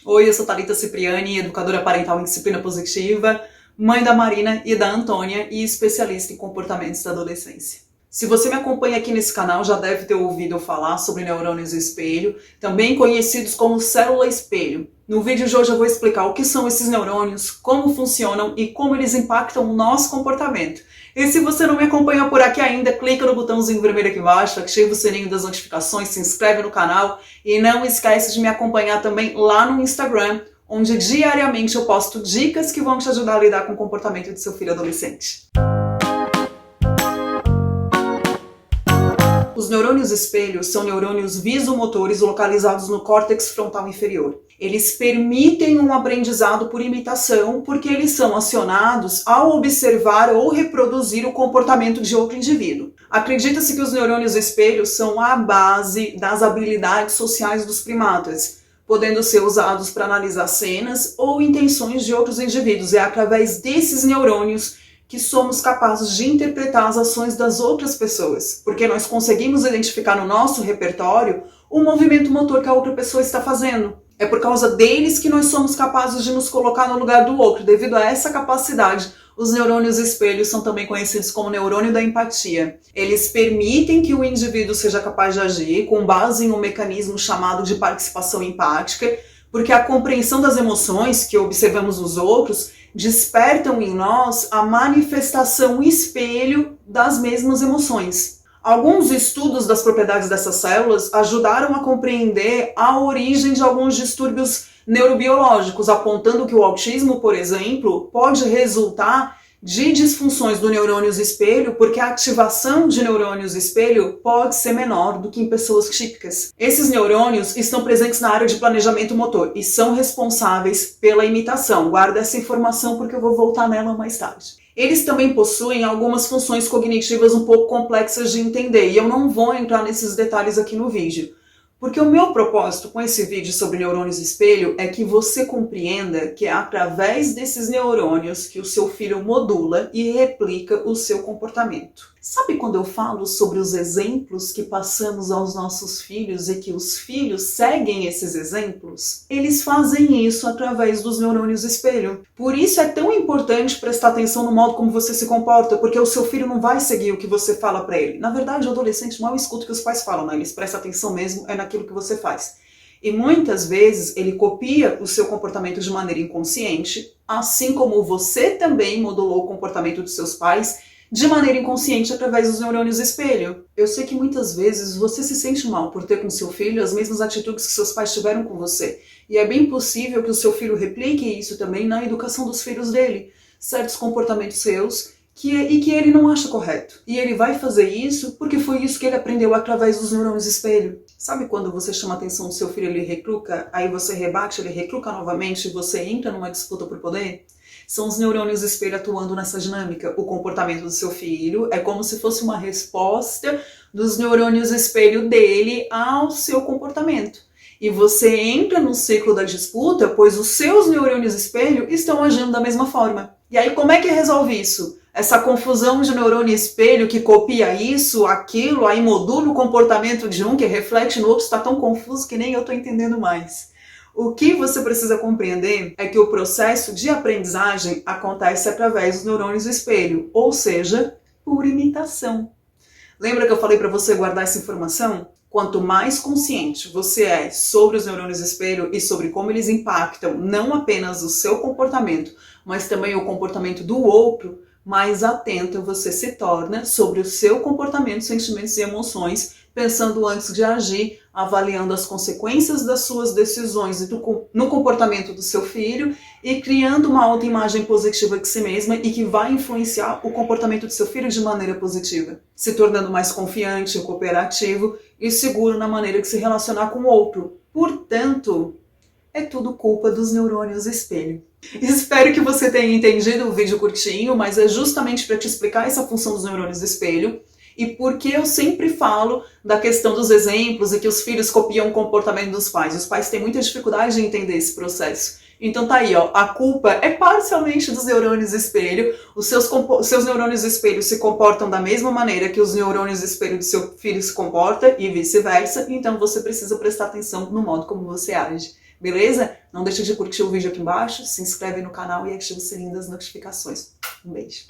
Oi, eu sou Thalita Cipriani, educadora parental em disciplina positiva, mãe da Marina e da Antônia e especialista em comportamentos da adolescência. Se você me acompanha aqui nesse canal, já deve ter ouvido eu falar sobre neurônios espelho, também conhecidos como célula espelho. No vídeo de hoje eu vou explicar o que são esses neurônios, como funcionam e como eles impactam o nosso comportamento. E se você não me acompanha por aqui ainda, clica no botãozinho vermelho aqui embaixo, ativa o sininho das notificações, se inscreve no canal e não esquece de me acompanhar também lá no Instagram, onde diariamente eu posto dicas que vão te ajudar a lidar com o comportamento do seu filho adolescente. Os neurônios espelho são neurônios visomotores localizados no córtex frontal inferior. Eles permitem um aprendizado por imitação porque eles são acionados ao observar ou reproduzir o comportamento de outro indivíduo. Acredita-se que os neurônios espelho são a base das habilidades sociais dos primatas, podendo ser usados para analisar cenas ou intenções de outros indivíduos. É através desses neurônios que somos capazes de interpretar as ações das outras pessoas, porque nós conseguimos identificar no nosso repertório o movimento motor que a outra pessoa está fazendo. É por causa deles que nós somos capazes de nos colocar no lugar do outro. Devido a essa capacidade, os neurônios espelhos são também conhecidos como neurônio da empatia. Eles permitem que o indivíduo seja capaz de agir com base em um mecanismo chamado de participação empática, porque a compreensão das emoções que observamos nos outros despertam em nós a manifestação espelho das mesmas emoções. Alguns estudos das propriedades dessas células ajudaram a compreender a origem de alguns distúrbios neurobiológicos, apontando que o autismo, por exemplo, pode resultar de disfunções do neurônios espelho, porque a ativação de neurônios espelho pode ser menor do que em pessoas típicas. Esses neurônios estão presentes na área de planejamento motor e são responsáveis pela imitação. Guarda essa informação porque eu vou voltar nela mais tarde. Eles também possuem algumas funções cognitivas um pouco complexas de entender e eu não vou entrar nesses detalhes aqui no vídeo. Porque o meu propósito com esse vídeo sobre neurônios espelho é que você compreenda que é através desses neurônios que o seu filho modula e replica o seu comportamento. Sabe quando eu falo sobre os exemplos que passamos aos nossos filhos e que os filhos seguem esses exemplos? Eles fazem isso através dos neurônios espelho. Por isso é tão importante prestar atenção no modo como você se comporta, porque o seu filho não vai seguir o que você fala para ele. Na verdade, o adolescente mal escuta o que os pais falam, né? Eles prestam atenção mesmo naquilo que você faz. E muitas vezes ele copia o seu comportamento de maneira inconsciente, assim como você também modulou o comportamento dos seus pais de maneira inconsciente através dos neurônios espelho. Eu sei que muitas vezes você se sente mal por ter com seu filho as mesmas atitudes que seus pais tiveram com você. E é bem possível que o seu filho replique isso também na educação dos filhos dele. Certos comportamentos seus que ele não acha correto. E ele vai fazer isso porque foi isso que ele aprendeu através dos neurônios espelho. Sabe quando você chama a atenção do seu filho e ele recluca, aí você rebate, ele recluca novamente e você entra numa disputa por poder? São os neurônios espelho atuando nessa dinâmica. O comportamento do seu filho é como se fosse uma resposta dos neurônios espelho dele ao seu comportamento. E você entra no ciclo da disputa, pois os seus neurônios espelho estão agindo da mesma forma. E aí como é que resolve isso? Essa confusão de neurônio espelho que copia isso, aquilo, aí modula o comportamento de um que reflete no outro, está tão confuso que nem eu estou entendendo mais. O que você precisa compreender é que o processo de aprendizagem acontece através dos neurônios espelho, ou seja, por imitação. Lembra que eu falei para você guardar essa informação? Quanto mais consciente você é sobre os neurônios espelho e sobre como eles impactam não apenas o seu comportamento, mas também o comportamento do outro, mais atento você se torna sobre o seu comportamento, sentimentos e emoções, pensando antes de agir, avaliando as consequências das suas decisões no comportamento do seu filho e criando uma autoimagem positiva de si mesma e que vai influenciar o comportamento do seu filho de maneira positiva, se tornando mais confiante, cooperativo e seguro na maneira de se relacionar com o outro. Portanto, é tudo culpa dos neurônios espelho. Espero que você tenha entendido o vídeo curtinho, mas é justamente para te explicar essa função dos neurônios espelho e porque eu sempre falo da questão dos exemplos e que os filhos copiam o comportamento dos pais. Os pais têm muita dificuldade de entender esse processo. Então tá aí, ó, a culpa é parcialmente dos neurônios espelho. Os seus neurônios espelho se comportam da mesma maneira que os neurônios espelho do seu filho se comportam e vice-versa. Então você precisa prestar atenção no modo como você age. beleza? Não deixa de curtir o vídeo aqui embaixo, se inscreve no canal e ativa o sininho das notificações. Um beijo!